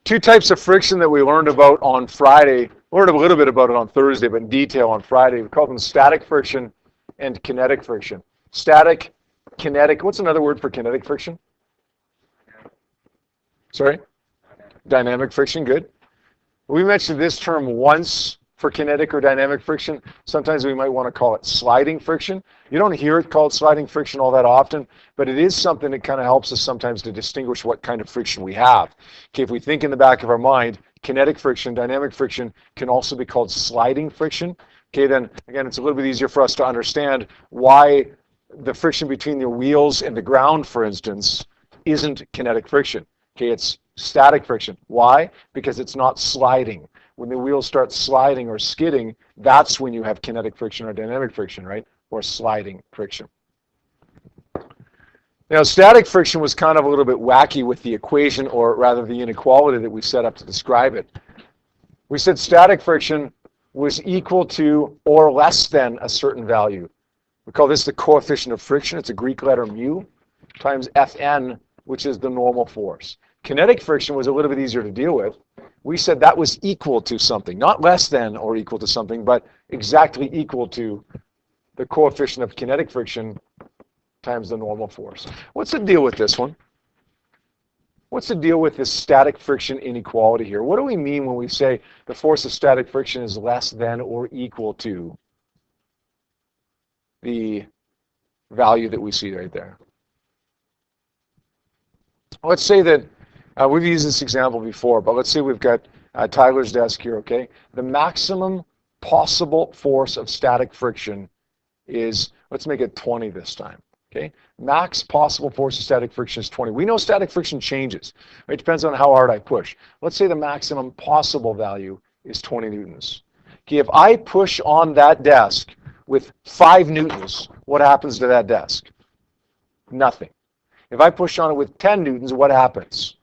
Two types of friction that we learned about on Friday. Learned a little bit about it on Thursday, but in detail on Friday. We call them static friction and kinetic friction. Static, kinetic. What's another word for kinetic friction? Sorry? Dynamic friction, good. We mentioned this term once for kinetic or dynamic friction. Sometimes we might want to call it sliding friction. You don't hear it called sliding friction all that often, but it is something that kind of helps us sometimes to distinguish what kind of friction we have. Okay, if we think in the back of our mind, kinetic friction, dynamic friction can also be called sliding friction. Okay, then again, it's a little bit easier for us to understand why the friction between the wheels and the ground, for instance, isn't kinetic friction. Okay, it's static friction. Why? Because it's not sliding. When the wheels start sliding or skidding, that's when you have kinetic friction or dynamic friction, right? Or sliding friction. Now, static friction was kind of a little bit wacky with the equation, or rather the inequality that we set up to describe it. We said static friction was equal to or less than a certain value. We call this the coefficient of friction. It's a Greek letter mu times Fn, which is the normal force. Kinetic friction was a little bit easier to deal with. We said that was equal to something, not less than or equal to something, but exactly equal to the coefficient of kinetic friction times the normal force. What's the deal with this one? What's the deal with this static friction inequality here? What do we mean when we say the force of static friction is less than or equal to the value that we see right there? Let's say that we've used this example before, but let's say we've got Tyler's desk here, okay? The maximum possible force of static friction is, let's make it 20 this time, okay? Max possible force of static friction is 20. We know static friction changes. It depends on how hard I push. Let's say the maximum possible value is 20 newtons. Okay, if I push on that desk with 5 newtons, what happens to that desk? Nothing. If I push on it with 10 newtons, what happens?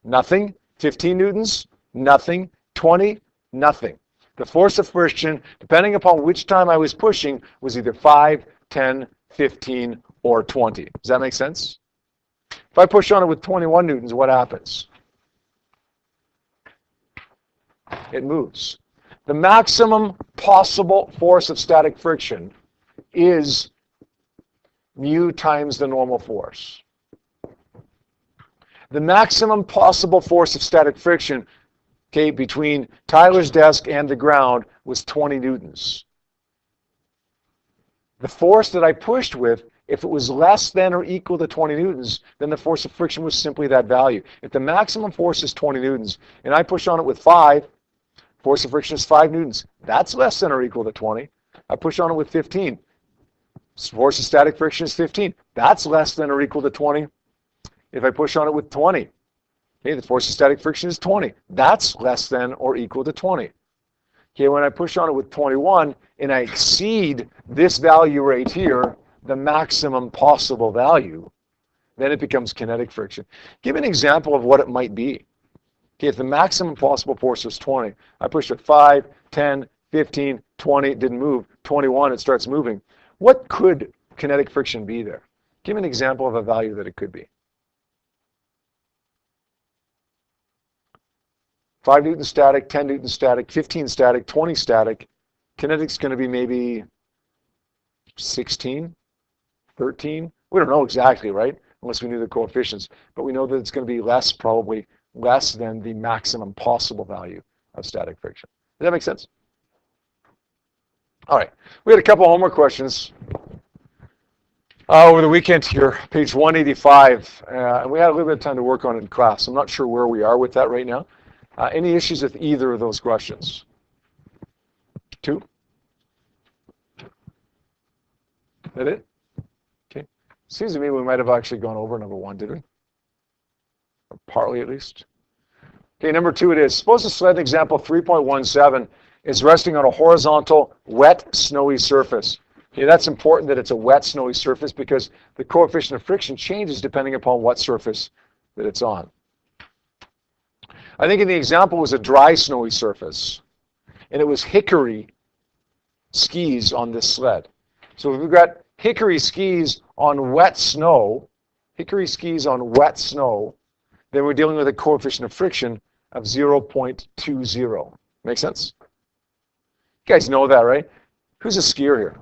Nothing. 15 newtons? Nothing. 20? Nothing. The force of friction, depending upon which time I was pushing, was either 5, 10, 15, or 20. Does that make sense? If I push on it with 21 newtons, what happens? It moves. The maximum possible force of static friction is mu times the normal force. The maximum possible force of static friction, okay, between Tyler's desk and the ground was 20 newtons. The force that I pushed with, if it was less than or equal to 20 newtons, then the force of friction was simply that value. If the maximum force is 20 newtons, and I push on it with 5, force of friction is 5 newtons. That's less than or equal to 20. I push on it with 15. Force of static friction is 15. That's less than or equal to 20. If I push on it with 20, okay, the force of static friction is 20. That's less than or equal to 20. Okay, when I push on it with 21 and I exceed this value right here, the maximum possible value, then it becomes kinetic friction. Give an example of what it might be. Okay, if the maximum possible force was 20, I pushed it 5, 10, 15, 20, it didn't move. 21, it starts moving. What could kinetic friction be there? Give an example of a value that it could be. 5 newton static, 10 newton static, 15 static, 20 static. Kinetic's going to be maybe 16, 13. We don't know exactly, right? Unless we knew the coefficients. But we know that it's going to be less, probably less than the maximum possible value of static friction. Does that make sense? All right. We had a couple homework questions over the weekend here, page 185. And we had a little bit of time to work on it in class. I'm not sure where we are with that right now. Any issues with either of those questions? 2? That it? Okay. Seems to me we might have actually gone over number 1, did we? Or partly at least. Okay, number 2 it is. Suppose the sled example 3.17 is resting on a horizontal, wet, snowy surface. Okay, that's important that it's a wet, snowy surface because the coefficient of friction changes depending upon what surface that it's on. I think in the example was a dry, snowy surface, and it was hickory skis on this sled. So if we've got hickory skis on wet snow, then we're dealing with a coefficient of friction of 0.20. Make sense? You guys know that, right? Who's a skier here?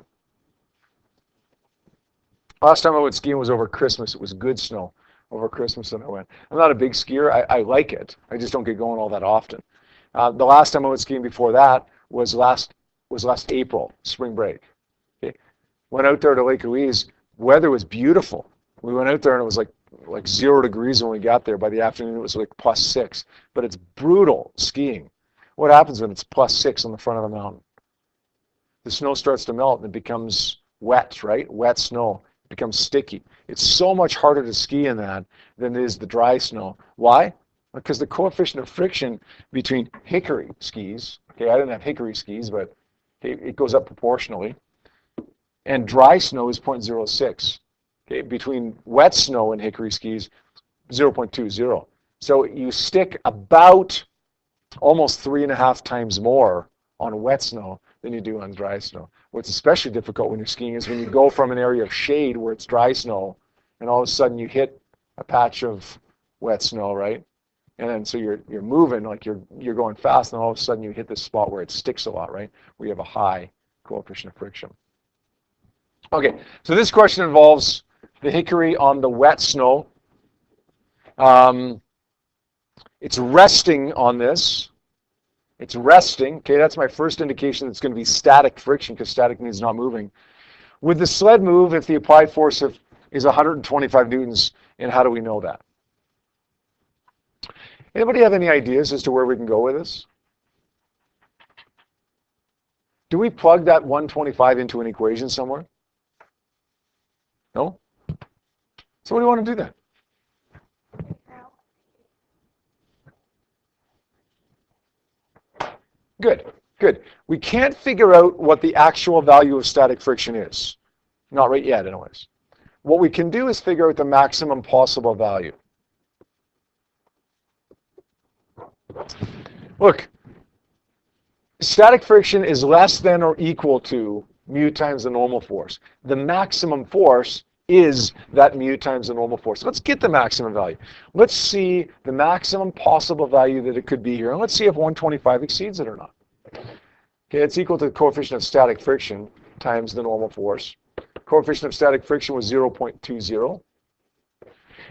Last time I went skiing was over Christmas. It was good snow over Christmas, and I went. I'm not a big skier. I like it. I just don't get going all that often. The last time I went skiing before that was last April, spring break. Okay. Went out there to Lake Louise. Weather was beautiful. We went out there and it was like 0 degrees when we got there. By the afternoon, it was like +6. But it's brutal skiing. What happens when it's +6 on the front of the mountain? The snow starts to melt and it becomes wet, right? Wet snow. It becomes sticky. It's so much harder to ski in that than it is the dry snow. Why? Because the coefficient of friction between hickory skis, okay, I didn't have hickory skis, but it goes up proportionally, and dry snow is 0.06. Okay, between wet snow and hickory skis, 0.20. So you stick about almost 3.5 times more on wet snow than you do on dry snow. What's especially difficult when you're skiing is when you go from an area of shade where it's dry snow, and all of a sudden you hit a patch of wet snow, right? And then so you're moving like you're going fast, and all of a sudden you hit this spot where it sticks a lot, right? Where you have a high coefficient of friction. Okay, so this question involves the hickory on the wet snow. It's resting on this. It's resting. Okay, that's my first indication it's going to be static friction because static means not moving. Would the sled move if the applied force is 125 newtons, and how do we know that? Anybody have any ideas as to where we can go with this? Do we plug that 125 into an equation somewhere? No? So what do you want to do then? Good, good. We can't figure out what the actual value of static friction is. Not right yet, anyways. What we can do is figure out the maximum possible value. Look, static friction is less than or equal to mu times the normal force. The maximum force is that mu times the normal force. Let's get the maximum value. Let's see the maximum possible value that it could be here. And let's see if 125 exceeds it or not. Okay, it's equal to the coefficient of static friction times the normal force. Coefficient of static friction was 0.20.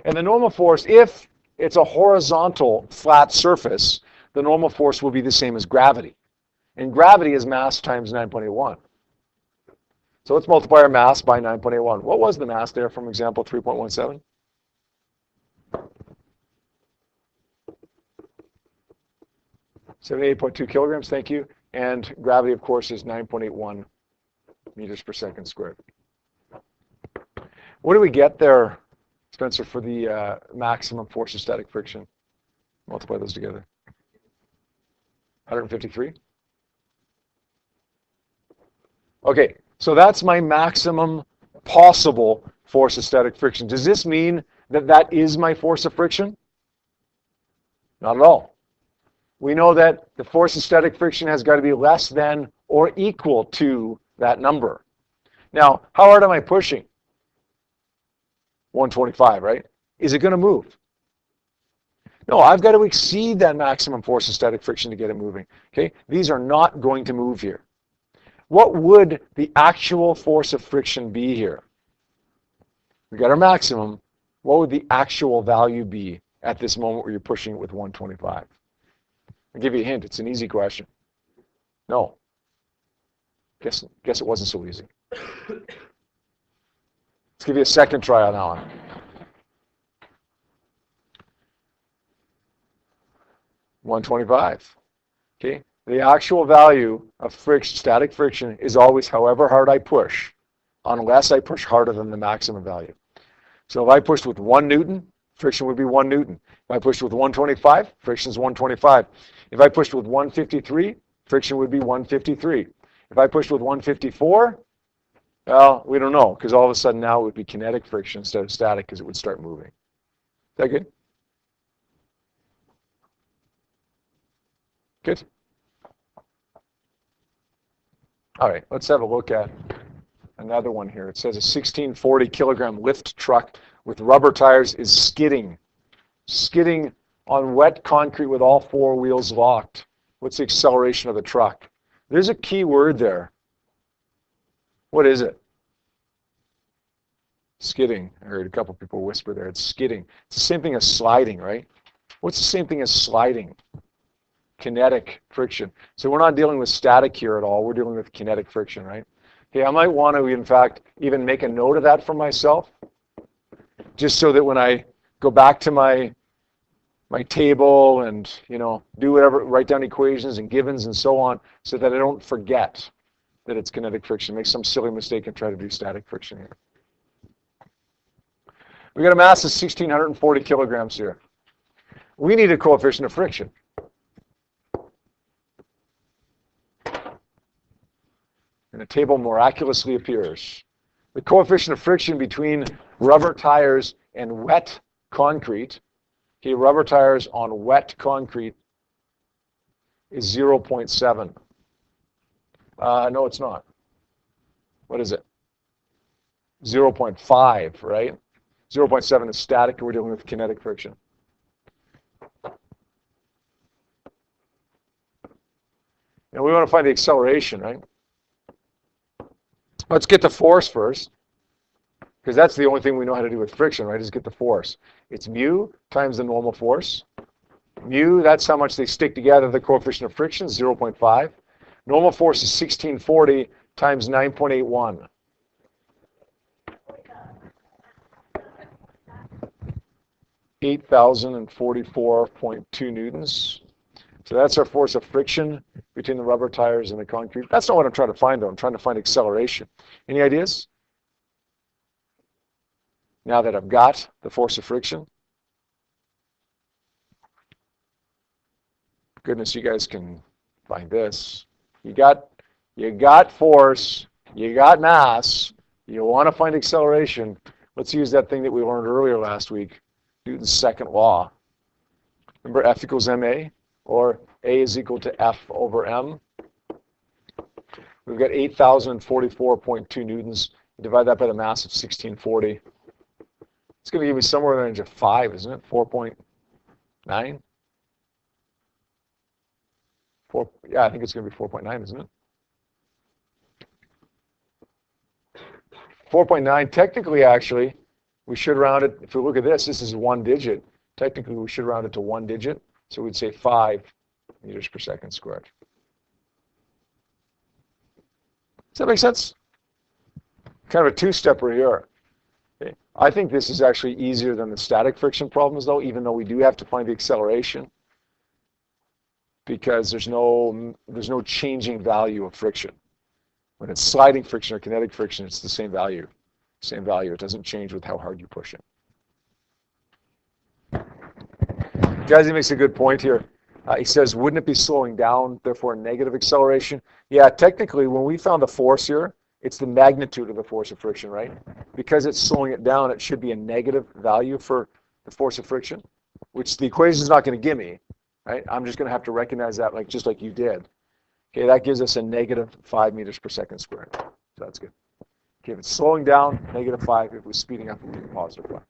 And the normal force, if it's a horizontal flat surface, the normal force will be the same as gravity. And gravity is mass times 9.81. So let's multiply our mass by 9.81. What was the mass there from example 3.17? $78.2 kilograms, thank you. And gravity, of course, is 9.81 meters per second squared. What do we get there, Spencer, for the maximum force of static friction? Multiply those together. 153? Okay, so that's my maximum possible force of static friction. Does this mean that that is my force of friction? Not at all. We know that the force of static friction has got to be less than or equal to that number. Now, how hard am I pushing? 125, right? Is it going to move? No, I've got to exceed that maximum force of static friction to get it moving. Okay? These are not going to move here. What would the actual force of friction be here? We got our maximum. What would the actual value be at this moment where you're pushing it with 125? I'll give you a hint. It's an easy question. No. Guess it wasn't so easy. Let's give you a second try on that one. $125. Okay? The actual value of static friction is always however hard I push, unless I push harder than the maximum value. So if I pushed with 1 Newton, friction would be 1 Newton. If I pushed with 125, friction is 125. If I pushed with 153, friction would be 153. If I pushed with 154, well, we don't know, because all of a sudden now it would be kinetic friction instead of static because it would start moving. Is that good? Good. All right, let's have a look at another one here. It says a 1640 kilogram lift truck with rubber tires is skidding on wet concrete with all four wheels locked. What's the acceleration of the truck? There's a key word there. What is it? Skidding. I heard a couple people whisper there. It's skidding. It's the same thing as sliding, right? What's the same thing as sliding? Kinetic friction. So we're not dealing with static here at all. We're dealing with kinetic friction, right? Okay, I might want to, in fact, even make a note of that for myself, just so that when I go back to my table and, do whatever, write down equations and givens and so on, so that I don't forget that it's kinetic friction. Make some silly mistake and try to do static friction here. We got a mass of 1,640 kilograms here. We need a coefficient of friction. And a table miraculously appears. The coefficient of friction between rubber tires and wet concrete, okay, rubber tires on wet concrete, is 0.7. No, it's not. What is it? 0.5, right? 0.7 is static, and we're dealing with kinetic friction. And we want to find the acceleration, right? Let's get the force first, because that's the only thing we know how to do with friction, right, is get the force. It's mu times the normal force. Mu, that's how much they stick together. The coefficient of friction is 0.5. Normal force is 1640 times 9.81. (8,044.2 newtons. So that's our force of friction between the rubber tires and the concrete. That's not what I'm trying to find, though. I'm trying to find acceleration. Any ideas? Now that I've got the force of friction. Goodness, you guys can find this. You got force, you got mass, you want to find acceleration. Let's use that thing that we learned earlier last week, Newton's second law. Remember F equals ma? Or A is equal to F over m. We've got 8,044.2 newtons. Divide that by the mass of 1640. It's going to give me somewhere in the range of 5, isn't it? 4.9? Yeah, I think it's going to be 4.9, isn't it? 4.9. Technically, actually, we should round it. If we look at this, this is one digit. Technically, we should round it to one digit. So we'd say 5 meters per second squared. Does that make sense? Kind of a two-stepper here. Okay. I think this is actually easier than the static friction problems, though, even though we do have to find the acceleration, because there's no changing value of friction. When it's sliding friction or kinetic friction, it's the same value. Same value. It doesn't change with how hard you push it. Jazzy makes a good point here. He says, wouldn't it be slowing down, therefore negative acceleration? Yeah, technically, when we found the force here, it's the magnitude of the force of friction, right? Because it's slowing it down, it should be a negative value for the force of friction, which the equation is not going to give me, right? I'm just going to have to recognize that just like you did. Okay, that gives us a negative 5 meters per second squared. So that's good. Okay, if it's slowing down, negative 5. If it was speeding up, it would be positive 5.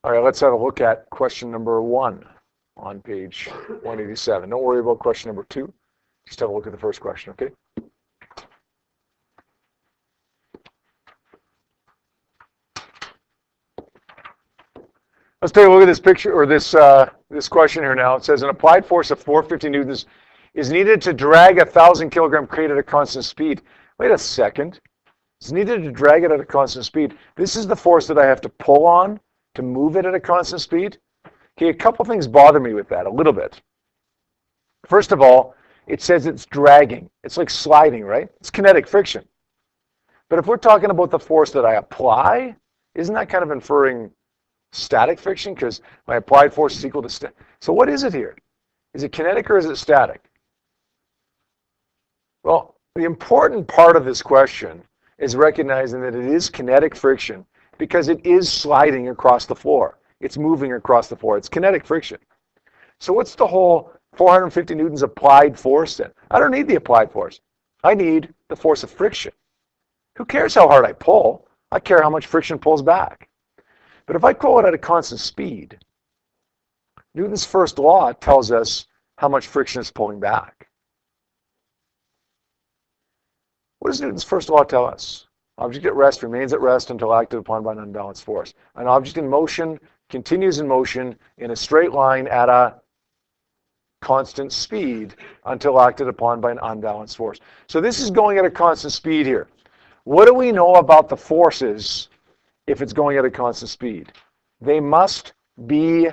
All right, let's have a look at question number 1 on page 187. Don't worry about question number 2. Just have a look at the first question, okay? Let's take a look at this picture, or this question here now. It says, an applied force of 450 newtons is needed to drag a 1,000-kilogram crate at a constant speed. Wait a second. It's needed to drag it at a constant speed. This is the force that I have to pull on to move it at a constant speed. Okay, a couple things bother me with that a little bit. First of all, it says it's dragging. It's like sliding, right? It's kinetic friction. But if we're talking about the force that I apply, isn't that kind of inferring static friction? Because my applied force is equal to static. So what is it here? Is it kinetic or is it static? Well, the important part of this question is recognizing that it is kinetic friction, because it is sliding across the floor. It's moving across the floor. It's kinetic friction. So what's the whole 450 newtons applied force then? I don't need the applied force. I need the force of friction. Who cares how hard I pull? I care how much friction pulls back. But if I pull it at a constant speed, Newton's first law tells us how much friction is pulling back. What does Newton's first law tell us? Object at rest remains at rest until acted upon by an unbalanced force. An object in motion continues in motion in a straight line at a constant speed until acted upon by an unbalanced force. So this is going at a constant speed here. What do we know about the forces if it's going at a constant speed? They must be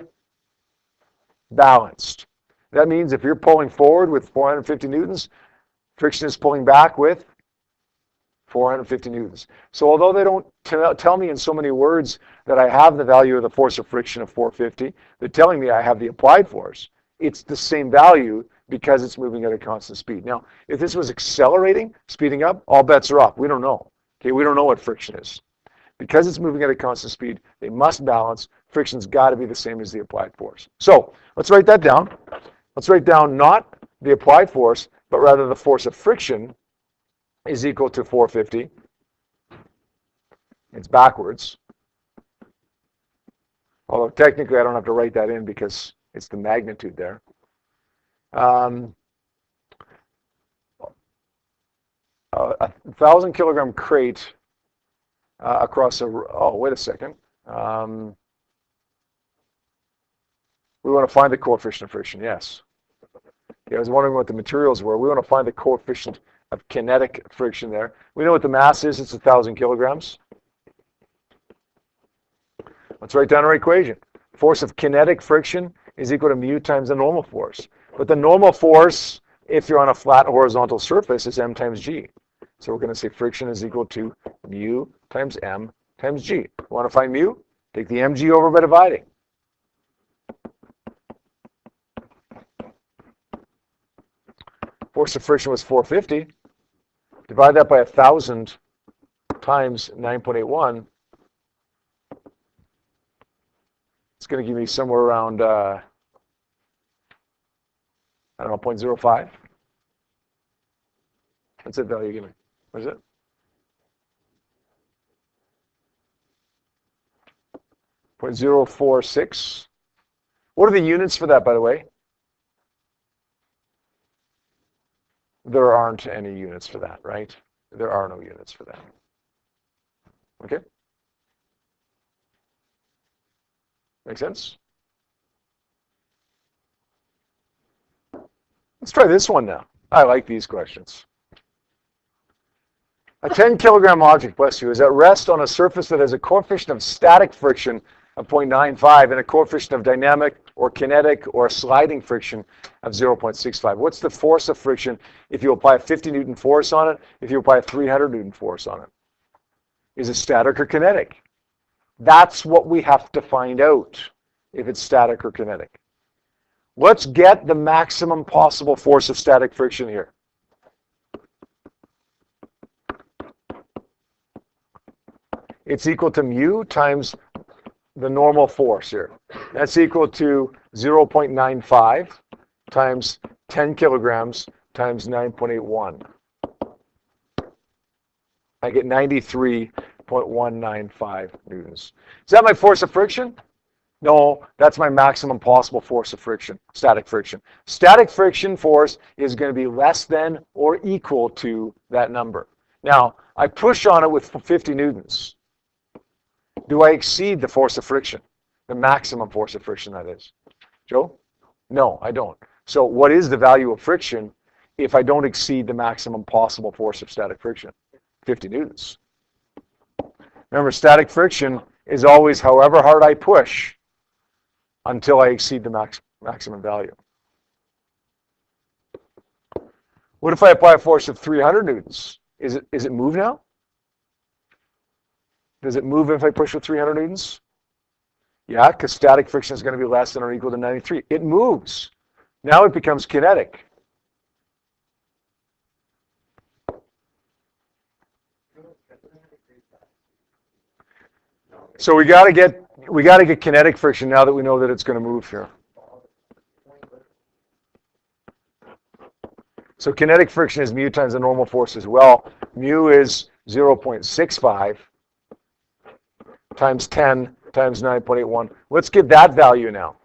balanced. That means if you're pulling forward with 450 newtons, friction is pulling back with 450 newtons. So although they don't tell me in so many words that I have the value of the force of friction of 450, they're telling me I have the applied force. It's the same value because it's moving at a constant speed. Now, if this was accelerating, speeding up, all bets are off. We don't know. Okay, we don't know what friction is. Because it's moving at a constant speed, they must balance. Friction's got to be the same as the applied force. So let's write that down. Let's write down not the applied force, but rather the force of friction is equal to 450. It's backwards. Although technically I don't have to write that in because it's the magnitude there. A 1,000 kilogram crate across a, oh, wait a second. We want to find the coefficient of friction, yes. Yeah, I was wondering what the materials were. We want to find the coefficient of kinetic friction there. We know what the mass is, it's 1,000 kilograms. Let's write down our equation. Force of kinetic friction is equal to mu times the normal force. But the normal force, if you're on a flat horizontal surface, is m times g. So we're going to say friction is equal to mu times m times g. Want to find mu? Take the mg over by dividing. Force of friction was 450. Divide that by 1,000 times 9.81. It's going to give me somewhere around, I don't know, 0.05. What's that value give me? What is it? 0.046. What are the units for that, by the way? There aren't any units for that, right? There are no units for that. Okay? Make sense? Let's try this one now. I like these questions. A 10 kilogram object, bless you, is at rest on a surface that has a coefficient of static friction of 0.95 and a coefficient of dynamic or kinetic or sliding friction of 0.65. What's the force of friction if you apply a 50 Newton force on it, if you apply a 300 Newton force on it? Is it static or kinetic? That's what we have to find out, if it's static or kinetic. Let's get the maximum possible force of static friction here. It's equal to mu times the normal force here. That's equal to 0.95 times 10 kilograms times 9.81. I get 93.195 newtons. Is that my force of friction? No, that's my maximum possible force of friction, static friction. Static friction force is going to be less than or equal to that number. Now, I push on it with 50 newtons. Do I exceed the force of friction? The maximum force of friction, that is. Joe? No, I don't. So what is the value of friction if I don't exceed the maximum possible force of static friction? 50 newtons. Remember, static friction is always however hard I push until I exceed the maximum value. What if I apply a force of 300 newtons? Is it move now? Does it move if I push with 300 newtons? Yeah, because static friction is going to be less than or equal to 93. It moves. Now it becomes kinetic. So we got to get kinetic friction now that we know that it's going to move here. So kinetic friction is mu times the normal force as well. Mu is 0.65 times 10 times 9.81. Let's get that value now.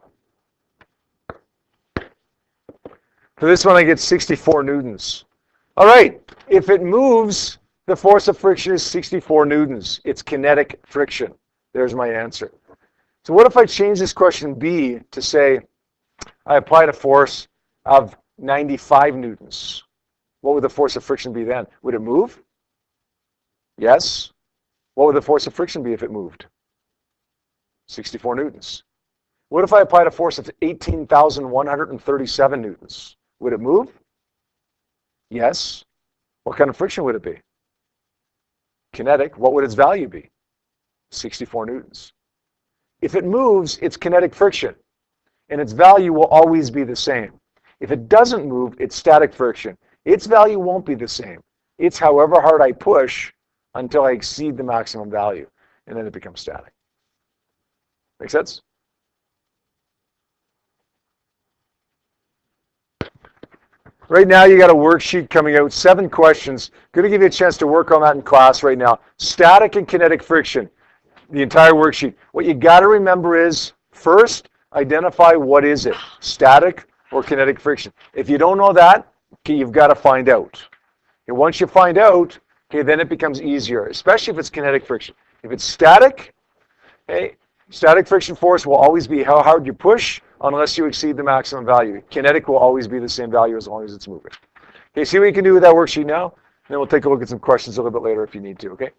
For this one, I get 64 newtons. All right, if it moves, the force of friction is 64 newtons. It's kinetic friction. There's my answer. So what if I change this question B to say I applied a force of 95 newtons? What would the force of friction be then? Would it move? Yes. What would the force of friction be if it moved? 64 newtons. What if I applied a force of 18,137 newtons? Would it move? Yes. What kind of friction would it be? Kinetic. What would its value be? 64 newtons. If it moves, it's kinetic friction, and its value will always be the same. If it doesn't move, it's static friction. Its value won't be the same. It's however hard I push until I exceed the maximum value, and then it becomes static. Make sense? Right now, you got a worksheet coming out, 7 questions. Going to give you a chance to work on that in class right now. Static and kinetic friction, the entire worksheet. What you got to remember is, first, identify what is it, static or kinetic friction. If you don't know that, okay, you've got to find out. And once you find out, okay, then it becomes easier, especially if it's kinetic friction. If it's static, okay, static friction force will always be how hard you push unless you exceed the maximum value. Kinetic will always be the same value as long as it's moving. Okay, see what you can do with that worksheet now? And then we'll take a look at some questions a little bit later if you need to, okay?